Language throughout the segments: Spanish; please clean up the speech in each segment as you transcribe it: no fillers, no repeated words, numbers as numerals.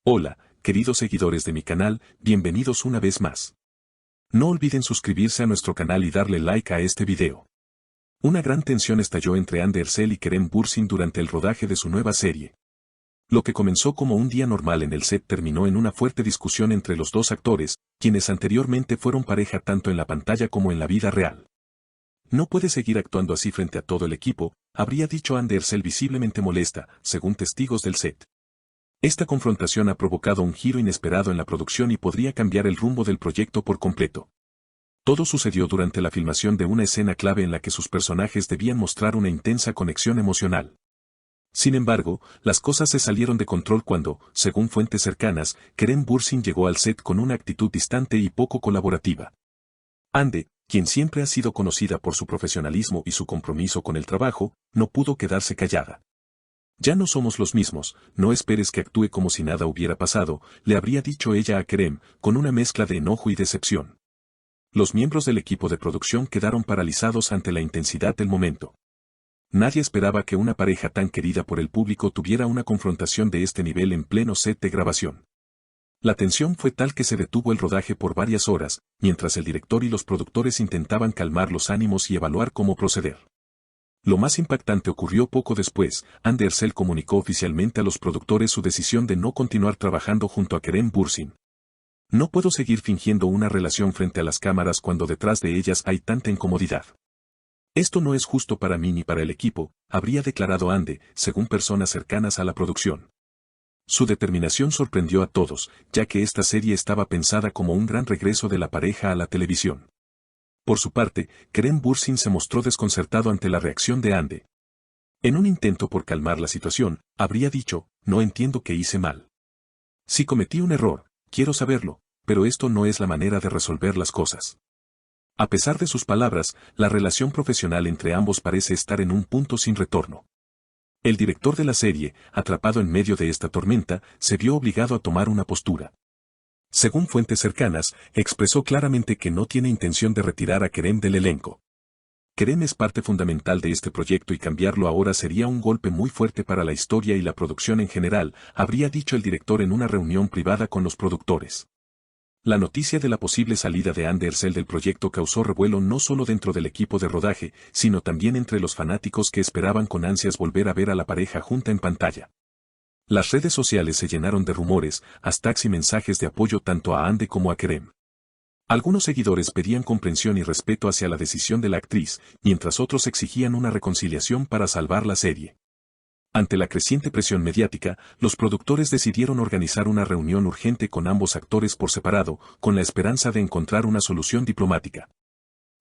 Hola, queridos seguidores de mi canal, bienvenidos una vez más. No olviden suscribirse a nuestro canal y darle like a este video. Una gran tensión estalló entre Andy Ercel y Kerem Bürsin durante el rodaje de su nueva serie. Lo que comenzó como un día normal en el set terminó en una fuerte discusión entre los dos actores, quienes anteriormente fueron pareja tanto en la pantalla como en la vida real. No puede seguir actuando así frente a todo el equipo, habría dicho Andy Ercel visiblemente molesta, según testigos del set. Esta confrontación ha provocado un giro inesperado en la producción y podría cambiar el rumbo del proyecto por completo. Todo sucedió durante la filmación de una escena clave en la que sus personajes debían mostrar una intensa conexión emocional. Sin embargo, las cosas se salieron de control cuando, según fuentes cercanas, Kerem Bürsin llegó al set con una actitud distante y poco colaborativa. Andy, quien siempre ha sido conocida por su profesionalismo y su compromiso con el trabajo, no pudo quedarse callada. Ya no somos los mismos, no esperes que actúe como si nada hubiera pasado, le habría dicho ella a Kerem, con una mezcla de enojo y decepción. Los miembros del equipo de producción quedaron paralizados ante la intensidad del momento. Nadie esperaba que una pareja tan querida por el público tuviera una confrontación de este nivel en pleno set de grabación. La tensión fue tal que se detuvo el rodaje por varias horas, mientras el director y los productores intentaban calmar los ánimos y evaluar cómo proceder. Lo más impactante ocurrió poco después. Andy Ercel comunicó oficialmente a los productores su decisión de no continuar trabajando junto a Kerem Bürsin. No puedo seguir fingiendo una relación frente a las cámaras cuando detrás de ellas hay tanta incomodidad. Esto no es justo para mí ni para el equipo, habría declarado Andy, según personas cercanas a la producción. Su determinación sorprendió a todos, ya que esta serie estaba pensada como un gran regreso de la pareja a la televisión. Por su parte, Kerem Bürsin se mostró desconcertado ante la reacción de Andy. En un intento por calmar la situación, habría dicho, no entiendo qué hice mal. Si cometí un error, quiero saberlo, pero esto no es la manera de resolver las cosas. A pesar de sus palabras, la relación profesional entre ambos parece estar en un punto sin retorno. El director de la serie, atrapado en medio de esta tormenta, se vio obligado a tomar una postura. Según fuentes cercanas, expresó claramente que no tiene intención de retirar a Kerem del elenco. Kerem es parte fundamental de este proyecto y cambiarlo ahora sería un golpe muy fuerte para la historia y la producción en general, habría dicho el director en una reunión privada con los productores. La noticia de la posible salida de Andy Ercel del proyecto causó revuelo no solo dentro del equipo de rodaje, sino también entre los fanáticos que esperaban con ansias volver a ver a la pareja junta en pantalla. Las redes sociales se llenaron de rumores, hashtags y mensajes de apoyo tanto a Andy como a Kerem. Algunos seguidores pedían comprensión y respeto hacia la decisión de la actriz, mientras otros exigían una reconciliación para salvar la serie. Ante la creciente presión mediática, los productores decidieron organizar una reunión urgente con ambos actores por separado, con la esperanza de encontrar una solución diplomática.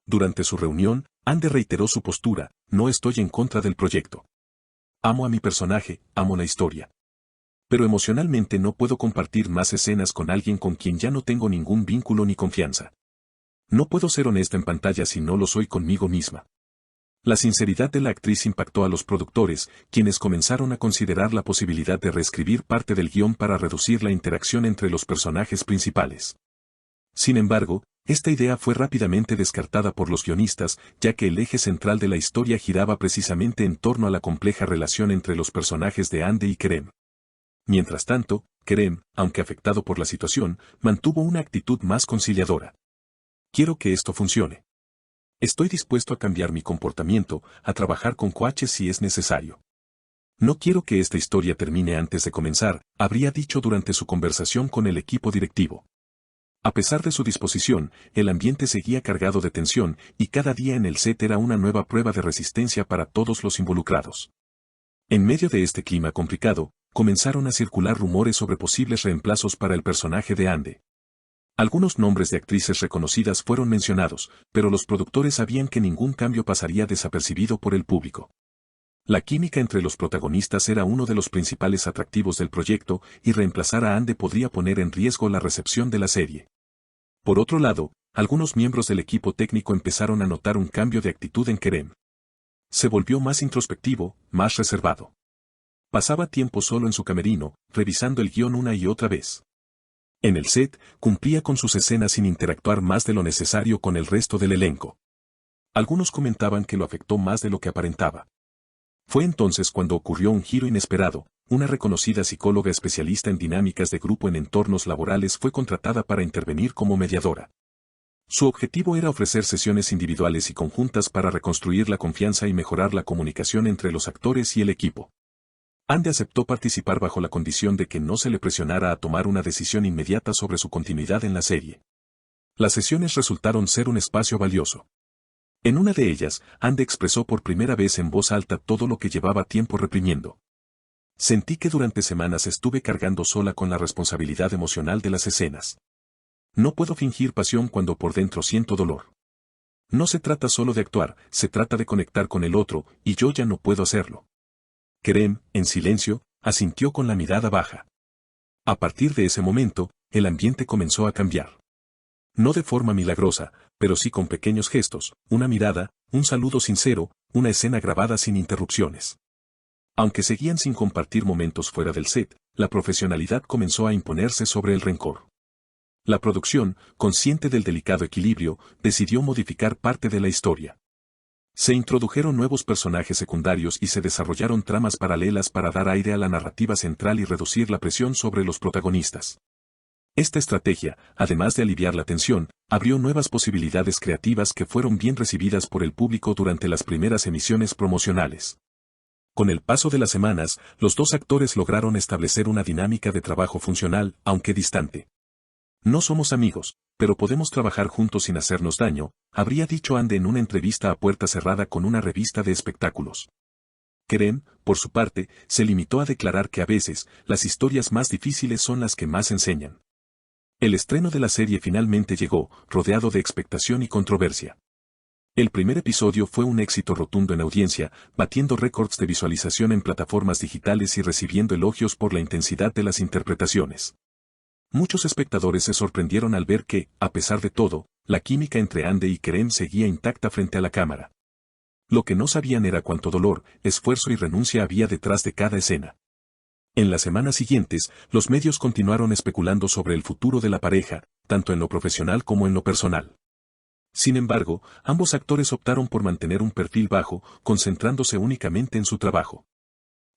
Durante su reunión, Andy reiteró su postura, no estoy en contra del proyecto. Amo a mi personaje, amo la historia. Pero emocionalmente no puedo compartir más escenas con alguien con quien ya no tengo ningún vínculo ni confianza. No puedo ser honesta en pantalla si no lo soy conmigo misma. La sinceridad de la actriz impactó a los productores, quienes comenzaron a considerar la posibilidad de reescribir parte del guión para reducir la interacción entre los personajes principales. Sin embargo, esta idea fue rápidamente descartada por los guionistas, ya que el eje central de la historia giraba precisamente en torno a la compleja relación entre los personajes de Andy y Kerem. Mientras tanto, Kerem, aunque afectado por la situación, mantuvo una actitud más conciliadora. Quiero que esto funcione. Estoy dispuesto a cambiar mi comportamiento, a trabajar con coaches si es necesario. No quiero que esta historia termine antes de comenzar, habría dicho durante su conversación con el equipo directivo. A pesar de su disposición, el ambiente seguía cargado de tensión, y cada día en el set era una nueva prueba de resistencia para todos los involucrados. En medio de este clima complicado, comenzaron a circular rumores sobre posibles reemplazos para el personaje de Andy. Algunos nombres de actrices reconocidas fueron mencionados, pero los productores sabían que ningún cambio pasaría desapercibido por el público. La química entre los protagonistas era uno de los principales atractivos del proyecto, y reemplazar a Andy podría poner en riesgo la recepción de la serie. Por otro lado, algunos miembros del equipo técnico empezaron a notar un cambio de actitud en Kerem. Se volvió más introspectivo, más reservado. Pasaba tiempo solo en su camerino, revisando el guión una y otra vez. En el set, cumplía con sus escenas sin interactuar más de lo necesario con el resto del elenco. Algunos comentaban que lo afectó más de lo que aparentaba. Fue entonces cuando ocurrió un giro inesperado. Una reconocida psicóloga especialista en dinámicas de grupo en entornos laborales fue contratada para intervenir como mediadora. Su objetivo era ofrecer sesiones individuales y conjuntas para reconstruir la confianza y mejorar la comunicación entre los actores y el equipo. Andy aceptó participar bajo la condición de que no se le presionara a tomar una decisión inmediata sobre su continuidad en la serie. Las sesiones resultaron ser un espacio valioso. En una de ellas, Andy expresó por primera vez en voz alta todo lo que llevaba tiempo reprimiendo. Sentí que durante semanas estuve cargando sola con la responsabilidad emocional de las escenas. No puedo fingir pasión cuando por dentro siento dolor. No se trata solo de actuar, se trata de conectar con el otro, y yo ya no puedo hacerlo. Kerem, en silencio, asintió con la mirada baja. A partir de ese momento, el ambiente comenzó a cambiar. No de forma milagrosa, pero sí con pequeños gestos, una mirada, un saludo sincero, una escena grabada sin interrupciones. Aunque seguían sin compartir momentos fuera del set, la profesionalidad comenzó a imponerse sobre el rencor. La producción, consciente del delicado equilibrio, decidió modificar parte de la historia. Se introdujeron nuevos personajes secundarios y se desarrollaron tramas paralelas para dar aire a la narrativa central y reducir la presión sobre los protagonistas. Esta estrategia, además de aliviar la tensión, abrió nuevas posibilidades creativas que fueron bien recibidas por el público durante las primeras emisiones promocionales. Con el paso de las semanas, los dos actores lograron establecer una dinámica de trabajo funcional, aunque distante. No somos amigos, pero podemos trabajar juntos sin hacernos daño, habría dicho Andy en una entrevista a puerta cerrada con una revista de espectáculos. Kerem, por su parte, se limitó a declarar que a veces, las historias más difíciles son las que más enseñan. El estreno de la serie finalmente llegó, rodeado de expectación y controversia. El primer episodio fue un éxito rotundo en audiencia, batiendo récords de visualización en plataformas digitales y recibiendo elogios por la intensidad de las interpretaciones. Muchos espectadores se sorprendieron al ver que, a pesar de todo, la química entre Andy y Kerem seguía intacta frente a la cámara. Lo que no sabían era cuánto dolor, esfuerzo y renuncia había detrás de cada escena. En las semanas siguientes, los medios continuaron especulando sobre el futuro de la pareja, tanto en lo profesional como en lo personal. Sin embargo, ambos actores optaron por mantener un perfil bajo, concentrándose únicamente en su trabajo.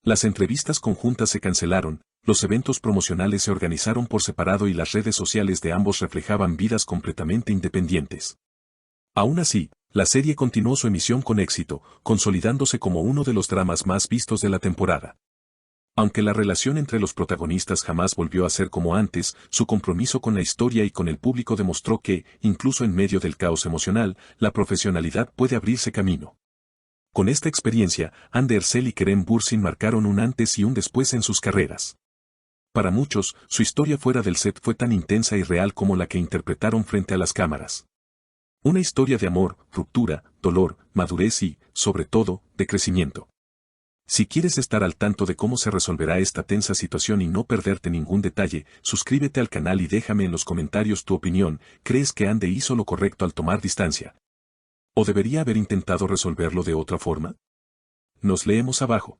Las entrevistas conjuntas se cancelaron, los eventos promocionales se organizaron por separado y las redes sociales de ambos reflejaban vidas completamente independientes. Aún así, la serie continuó su emisión con éxito, consolidándose como uno de los dramas más vistos de la temporada. Aunque la relación entre los protagonistas jamás volvió a ser como antes, su compromiso con la historia y con el público demostró que, incluso en medio del caos emocional, la profesionalidad puede abrirse camino. Con esta experiencia, Andy Ercel y Kerem Bürsin marcaron un antes y un después en sus carreras. Para muchos, su historia fuera del set fue tan intensa y real como la que interpretaron frente a las cámaras. Una historia de amor, ruptura, dolor, madurez y, sobre todo, de crecimiento. Si quieres estar al tanto de cómo se resolverá esta tensa situación y no perderte ningún detalle, suscríbete al canal y déjame en los comentarios tu opinión. ¿Crees que Andy hizo lo correcto al tomar distancia? ¿O debería haber intentado resolverlo de otra forma? Nos leemos abajo.